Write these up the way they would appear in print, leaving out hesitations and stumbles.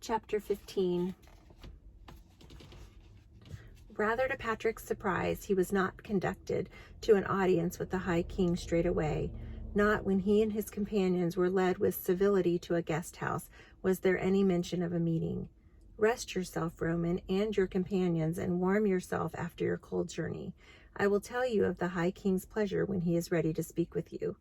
Chapter 15. Rather to Patrick's surprise, he was not conducted to an audience with the High King straight away. Not when he and his companions were led with civility to a guest house was there any mention of a meeting. Rest yourself, Roman, and your companions, and warm yourself after your cold journey. I will tell you of the High King's pleasure when he is ready to speak with you.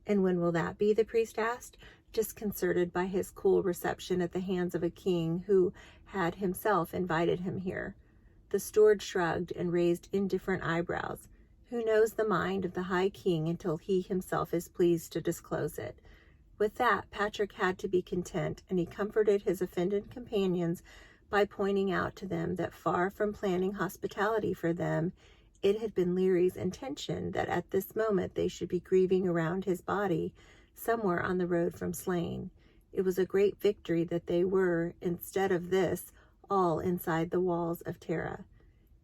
And when will that be? The priest asked, disconcerted by his cool reception at the hands of a king who had himself invited him here. The steward shrugged and raised indifferent eyebrows. Who knows the mind of the High King until he himself is pleased to disclose it? With that, Patrick had to be content, and he comforted his offended companions by pointing out to them that far from planning hospitality for them, it had been Leary's intention that at this moment they should be grieving around his body somewhere on the road from Slane. It was a great victory that they were, instead of this, all inside the walls of Tara.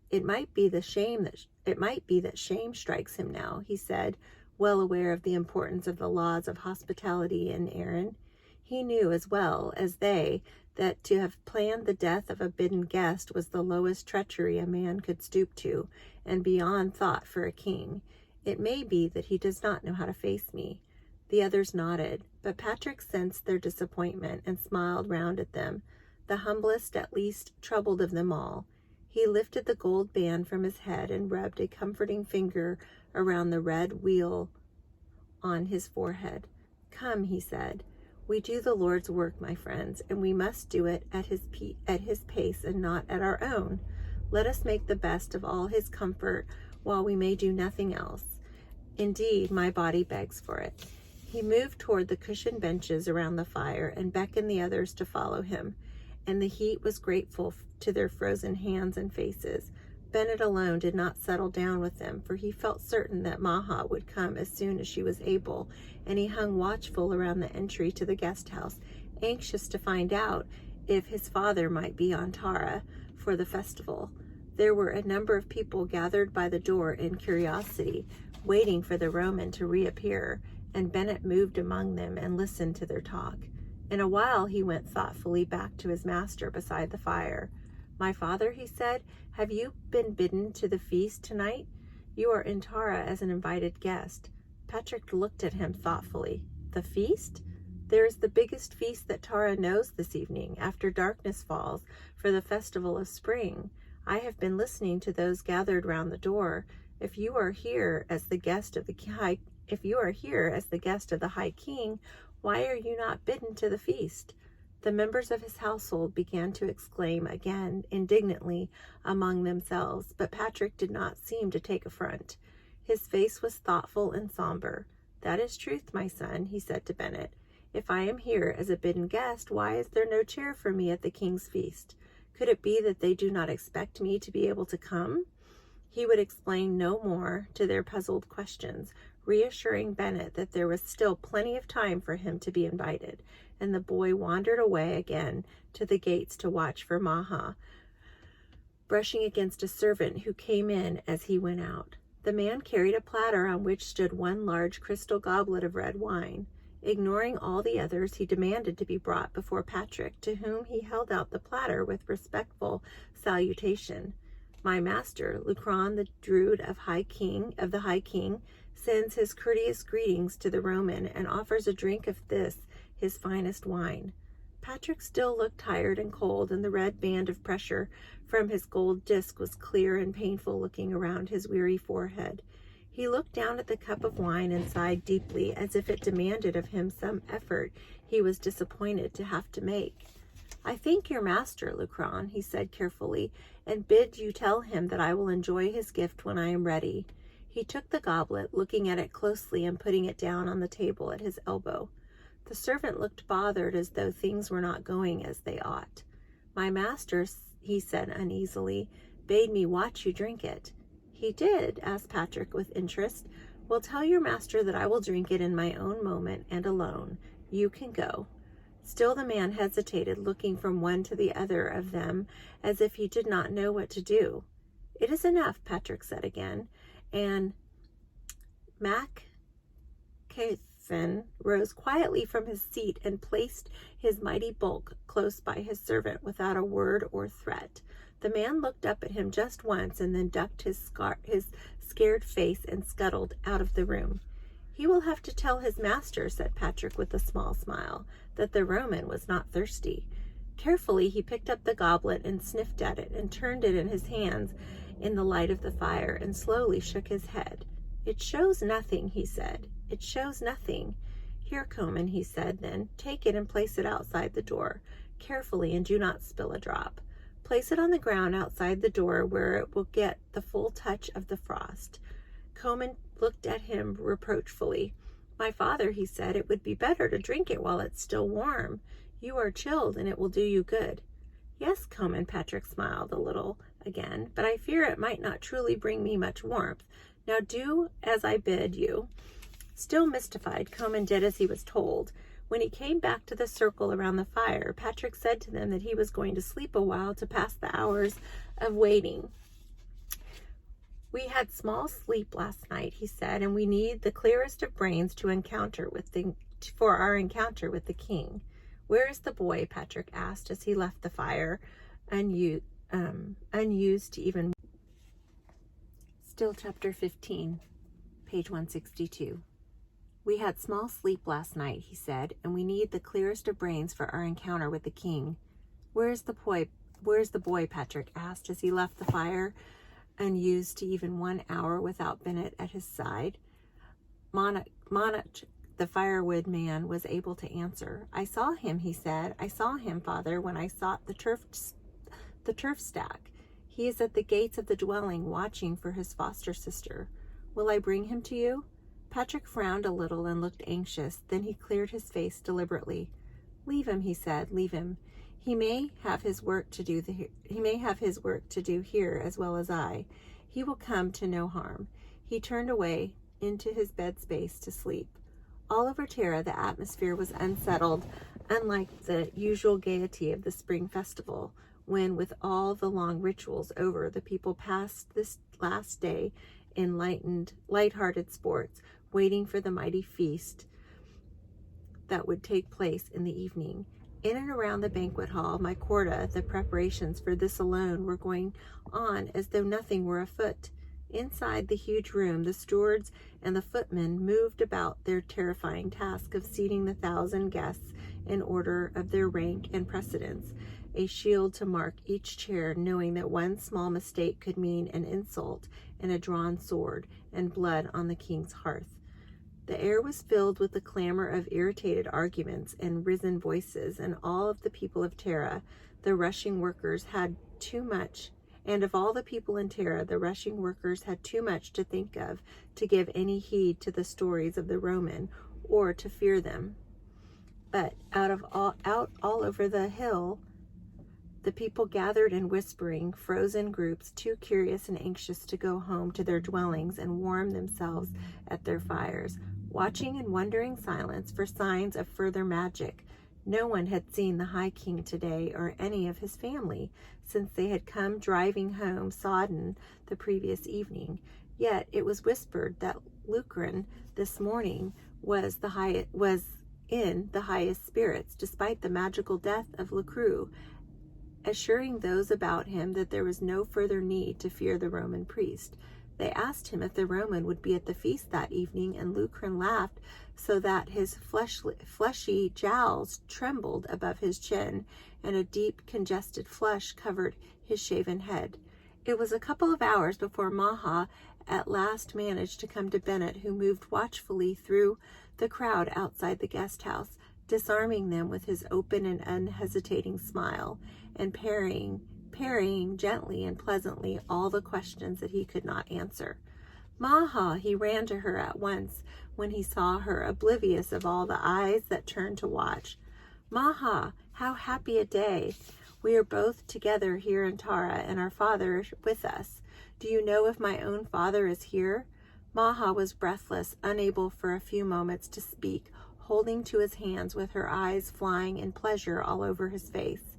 It might be that shame strikes him now, he said, well aware of the importance of the laws of hospitality in Erin. He knew as well as they that to have planned the death of a bidden guest was the lowest treachery a man could stoop to, and beyond thought for a king. It may be that he does not know how to face me. The others nodded, but Patrick sensed their disappointment and smiled round at them, the humblest at least troubled of them all. He lifted the gold band from his head and rubbed a comforting finger around the red wheal on his forehead. Come, he said. We do the Lord's work, my friends, and we must do it at his pace and not at our own. Let us make the best of all his comfort while we may do nothing else. Indeed, my body begs for it. He moved toward the cushioned benches around the fire and beckoned the others to follow him, and the heat was grateful to their frozen hands and faces. Bennett alone did not settle down with them, for he felt certain that Maha would come as soon as she was able, and he hung watchful around the entry to the guest house, anxious to find out if his father might be on Tara for the festival. There were a number of people gathered by the door in curiosity, waiting for the Roman to reappear, and Bennett moved among them and listened to their talk. In a while he went thoughtfully back to his master beside the fire. My father, he said, have you been bidden to the feast tonight? You are in Tara as an invited guest. Patrick looked at him thoughtfully. The feast? There is the biggest feast that Tara knows this evening, after darkness falls, for the festival of spring. I have been listening to those gathered round the door. If you are here as the guest of the High King, why are you not bidden to the feast? The members of his household began to exclaim again indignantly among themselves, but Patrick did not seem to take affront. His face was thoughtful and somber. That is truth, my son, he said to Bennett. If I am here as a bidden guest, why is there no chair for me at the king's feast? Could it be that they do not expect me to be able to come? He would explain no more to their puzzled questions, reassuring Bennett that there was still plenty of time for him to be invited, and the boy wandered away again to the gates to watch for Maha, brushing against a servant who came in as he went out. The man carried a platter on which stood one large crystal goblet of red wine. Ignoring all the others, he demanded to be brought before Patrick, to whom he held out the platter with respectful salutation. My master, Lucron the Druid of the High King, sends his courteous greetings to the Roman and offers a drink of this, his finest wine. Patrick still looked tired and cold, and the red band of pressure from his gold disc was clear and painful looking around his weary forehead. He looked down at the cup of wine and sighed deeply, as if it demanded of him some effort he was disappointed to have to make. I thank your master, Lucron, he said carefully, and bid you tell him that I will enjoy his gift when I am ready. He took the goblet, looking at it closely and putting it down on the table at his elbow. The servant looked bothered, as though things were not going as they ought. My master, he said uneasily, bade me watch you drink it. He did? Asked Patrick with interest. Well, tell your master that I will drink it in my own moment and alone. You can go. Still the man hesitated, looking from one to the other of them as if he did not know what to do. It is enough, Patrick said again, and Mac Griffin rose quietly from his seat and placed his mighty bulk close by his servant without a word or threat. The man looked up at him just once and then ducked his scared face and scuttled out of the room. "He will have to tell his master," said Patrick with a small smile, "that the Roman was not thirsty." Carefully he picked up the goblet and sniffed at it and turned it in his hands in the light of the fire and slowly shook his head. "It shows nothing," he said. "It shows nothing." "Here, Comyn," he said then, "take it and place it outside the door, carefully, and do not spill a drop. Place it on the ground outside the door where it will get the full touch of the frost." Comyn looked at him reproachfully. "My father," he said, "it would be better to drink it while it's still warm. You are chilled, and it will do you good." "Yes, Comyn," Patrick smiled a little again, "but I fear it might not truly bring me much warmth. Now do as I bid you." Still mystified, Comyn did as he was told. When he came back to the circle around the fire, Patrick said to them that he was going to sleep a while to pass the hours of waiting. "We had small sleep last night," he said, "and we need the clearest of brains for our encounter with the king." "Where is the boy?" Patrick asked as he left the fire, unused to even. Still chapter 15, page 162. "We had small sleep last night," he said, "and we need the clearest of brains for our encounter with the king." Where's the boy?" Patrick asked as he left the fire, unused to even 1 hour without Bennett at his side. Monarch, the firewood man, was able to answer. "I saw him," he said. "I saw him, father, when I sought the turf stack. He is at the gates of the dwelling, watching for his foster sister. Will I bring him to you?" Patrick frowned a little and looked anxious. Then he cleared his face deliberately. "Leave him," he said. "Leave him. He may have his work to do here as well as I. He will come to no harm." He turned away into his bed space to sleep. All over Tara, the atmosphere was unsettled, unlike the usual gaiety of the spring festival, when, with all the long rituals over, the people passed this last day in light-hearted sports, waiting for the mighty feast that would take place in the evening. In and around the banquet hall, my quarter, the preparations for this alone were going on as though nothing were afoot. Inside the huge room, the stewards and the footmen moved about their terrifying task of seating the 1,000 guests in order of their rank and precedence, a shield to mark each chair, knowing that one small mistake could mean an insult and a drawn sword and blood on the king's hearth. The air was filled with the clamor of irritated arguments and risen voices, and all of the people of Tara, the rushing workers, had too much. And of all the people in Tara, the rushing workers had too much to think of to give any heed to the stories of the Roman or to fear them. But out all over the hill, the people gathered in whispering, frozen groups, too curious and anxious to go home to their dwellings and warm themselves at their fires, watching in wondering silence for signs of further magic. No one had seen the High King today or any of his family since they had come driving home sodden the previous evening. Yet it was whispered that Lucrin this morning was in the highest spirits, despite the magical death of Lecru, assuring those about him that there was no further need to fear the Roman priest. They asked him if the Roman would be at the feast that evening, and Lucrin laughed so that his fleshy jowls trembled above his chin, and a deep, congested flush covered his shaven head. It was a couple of hours before Maha at last managed to come to Bennett, who moved watchfully through the crowd outside the guest house, disarming them with his open and unhesitating smile, and parrying gently and pleasantly all the questions that he could not answer. "Maha!" He ran to her at once when he saw her, oblivious of all the eyes that turned to watch. "Maha, how happy a day! We are both together here in Tara, and our father with us. Do you know if my own father is here?" Maha was breathless, unable for a few moments to speak, holding to his hands with her eyes flying in pleasure all over his face.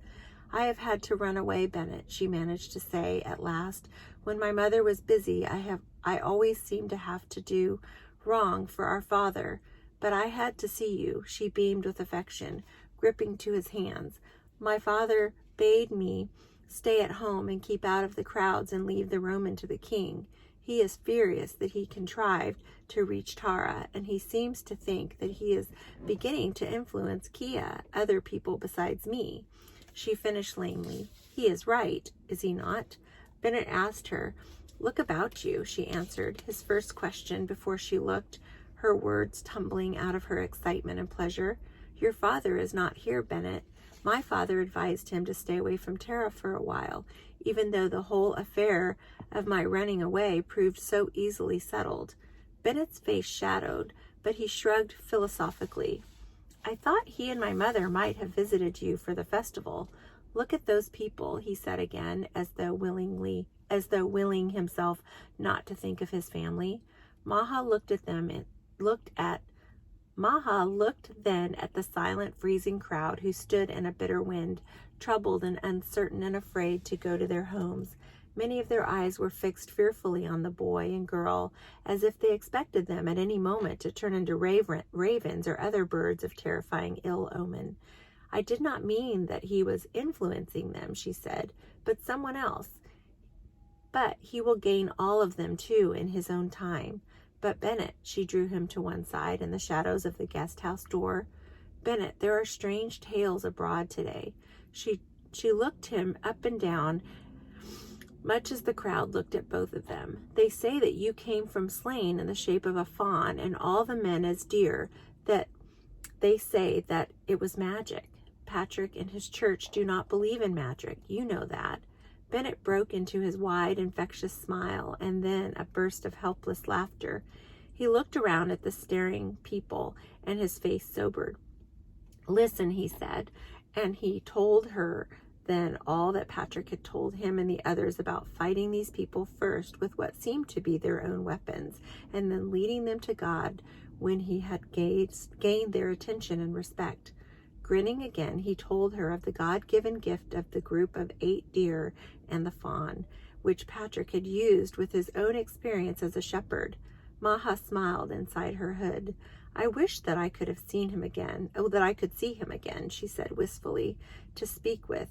"I have had to run away, Bennett," she managed to say at last. "When my mother was busy, I always seemed to have to do wrong for our father. But I had to see you. She beamed with affection, gripping to his hands. My father bade me stay at home and keep out of the crowds and leave the Roman to the king. He is furious that he contrived to reach Tara, and he seems to think that he is beginning to influence other people besides me. She finished lamely. He is right, is he not? Bennett asked her. Look about you, she answered, his first question before she looked, her words tumbling out of her excitement and pleasure. Your father is not here, Bennett. My father advised him to stay away from Tara for a while, even though the whole affair of my running away proved so easily settled. Bennett's face shadowed, but he shrugged philosophically. I thought he and my mother might have visited you for the festival. Look at those people, he said again, as though willing himself not to think of his family. Maha looked then at the silent, freezing crowd who stood in a bitter wind, troubled and uncertain and afraid to go to their homes. Many of their eyes were fixed fearfully on the boy and girl, as if they expected them at any moment to turn into ravens or other birds of terrifying ill omen. I did not mean that he was influencing them, she said, but someone else. But he will gain all of them, too, in his own time. But Bennett, she drew him to one side in the shadows of the guest house door. Bennett, there are strange tales abroad today. She looked him up and down, much as the crowd looked at both of them. They say that you came from slain in the shape of a fawn, and all the men as deer, that they say that it was magic. Patrick and his church do not believe in magic. You know that. Bennett broke into his wide, infectious smile, and then a burst of helpless laughter. He looked around at the staring people, and his face sobered. Listen, he said, and he told her then all that Patrick had told him and the others about fighting these people first with what seemed to be their own weapons, and then leading them to God when he had gained their attention and respect. Grinning again, he told her of the God-given gift of the group of 8 deer and the fawn, which Patrick had used with his own experience as a shepherd. Maha smiled inside her hood. I wish that I could have seen him again. Oh, that I could see him again, she said wistfully, to speak with,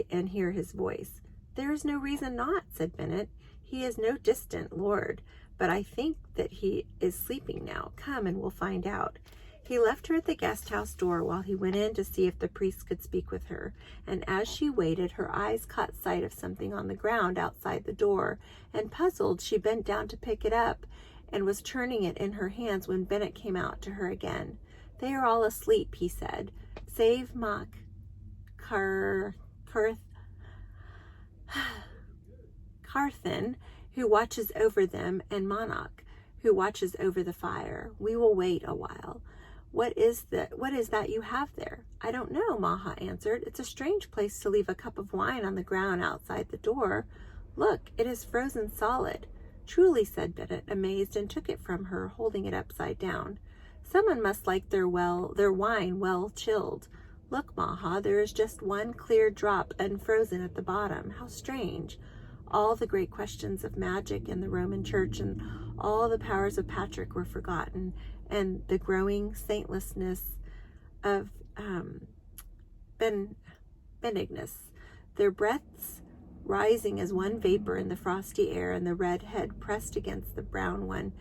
and hear his voice. There is no reason not, said Bennett. He is no distant lord, but I think that he is sleeping now. Come and we'll find out. He left her at the guest house door while he went in to see if the priest could speak with her, and as she waited, her eyes caught sight of something on the ground outside the door, and puzzled, she bent down to pick it up and was turning it in her hands when Bennett came out to her again. They are all asleep, he said, save Carthen, who watches over them, and Monarch, who watches over the fire. We will wait a while. What is that you have there? I don't know, Maha answered. It's a strange place to leave a cup of wine on the ground outside the door. Look, it is frozen solid. Truly, said Bennett, amazed, and took it from her, holding it upside down. Someone must like their wine well chilled. Look, Maha, there is just one clear drop unfrozen at the bottom. How strange. All the great questions of magic and the Roman Church and all the powers of Patrick were forgotten, and the growing saintlessness of Benignus, their breaths rising as one vapor in the frosty air, and the red head pressed against the brown one.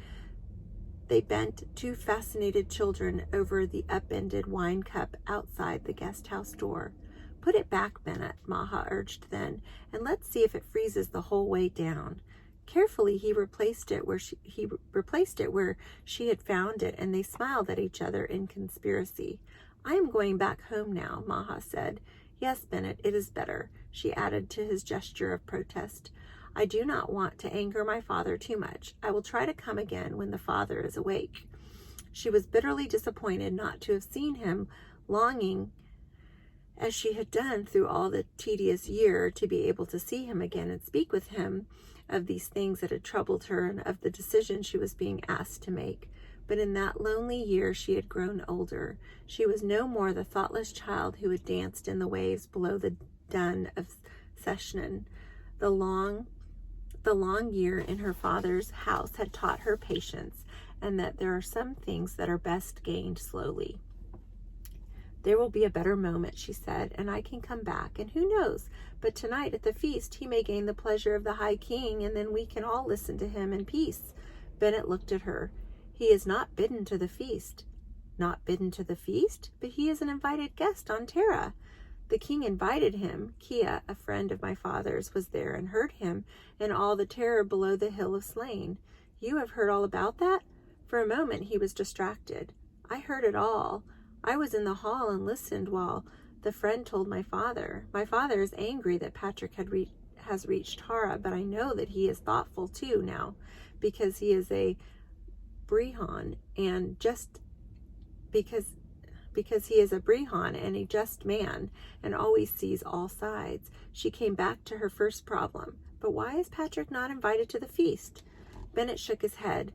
They bent 2 fascinated children over the upended wine cup outside the guest house door. Put it back, Bennett, Maha urged then, and let's see if it freezes the whole way down. Carefully, he replaced it where she had found it, and they smiled at each other in conspiracy. I am going back home now, Maha said. Yes, Bennett, it is better, she added to his gesture of protest. I do not want to anger my father too much. I will try to come again when the father is awake. She was bitterly disappointed not to have seen him, longing, as she had done through all the tedious year, to be able to see him again and speak with him of these things that had troubled her and of the decision she was being asked to make. But in that lonely year she had grown older. She was no more the thoughtless child who had danced in the waves below the dun of Seshnan. The long year in her father's house had taught her patience, and that there are some things that are best gained slowly. There will be a better moment, she said, and I can come back, and who knows, but tonight at the feast he may gain the pleasure of the High King, and then we can all listen to him in peace. Bennett looked at her. He is not bidden to the feast. Not bidden to the feast? But he is an invited guest on Terra. The king invited him. Kia, a friend of my father's, was there and heard him and all the terror below the hill of slain. You have heard all about that? For a moment he was distracted. I heard it all. I was in the hall and listened while the friend told my father. My father is angry that Patrick has reached Tara, but I know that he is thoughtful too now, because he is a Brehon, and just because he is a Brehon and a just man and always sees all sides. She came back to her first problem. But why is Patrick not invited to the feast? Bennett shook his head,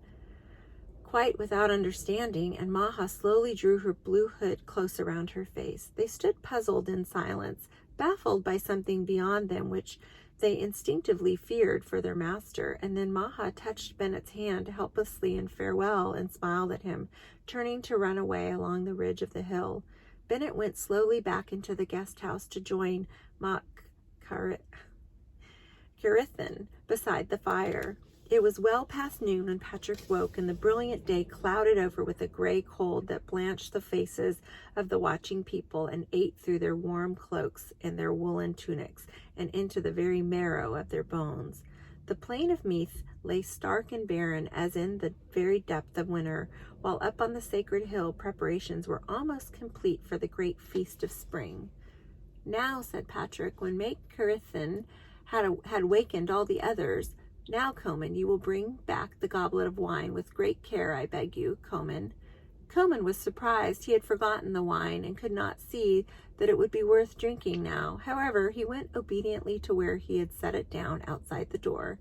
quite without understanding, and Maha slowly drew her blue hood close around her face. They stood puzzled in silence, baffled by something beyond them which they instinctively feared for their master, and then Maha touched Bennett's hand helplessly in farewell and smiled at him, turning to run away along the ridge of the hill. Bennett went slowly back into the guest house to join Carithan beside the fire. It was well past noon when Patrick woke, and the brilliant day clouded over with a gray cold that blanched the faces of the watching people and ate through their warm cloaks and their woolen tunics and into the very marrow of their bones. The plain of Meath lay stark and barren as in the very depth of winter, while up on the sacred hill preparations were almost complete for the great feast of spring. Now, said Patrick, when Maid Carithan had wakened all the others, now, Comyn, you will bring back the goblet of wine with great care, I beg you, Comyn. Comyn was surprised. He had forgotten the wine and could not see that it would be worth drinking now. However, he went obediently to where he had set it down outside the door.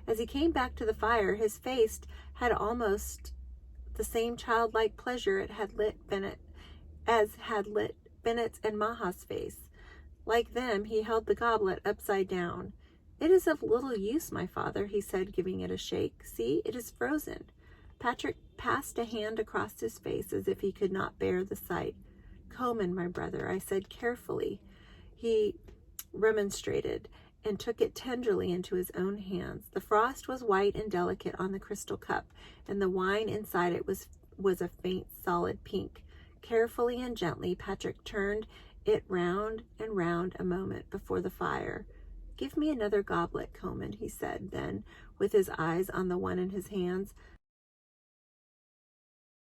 As he came back to the fire, his face had almost the same childlike pleasure it had lit Bennett as had lit Bennett's and Maha's face. Like them, he held the goblet upside down. It is of little use, my father, he said, giving it a shake. See, it is frozen. Patrick passed a hand across his face as if he could not bear the sight. Comyn, my brother, I said carefully. He remonstrated and took it tenderly into his own hands. The frost was white and delicate on the crystal cup, and the wine inside it was a faint, solid pink. Carefully and gently, Patrick turned it round and round a moment before the fire. Give me another goblet, Comyn, he said then, with his eyes on the one in his hands.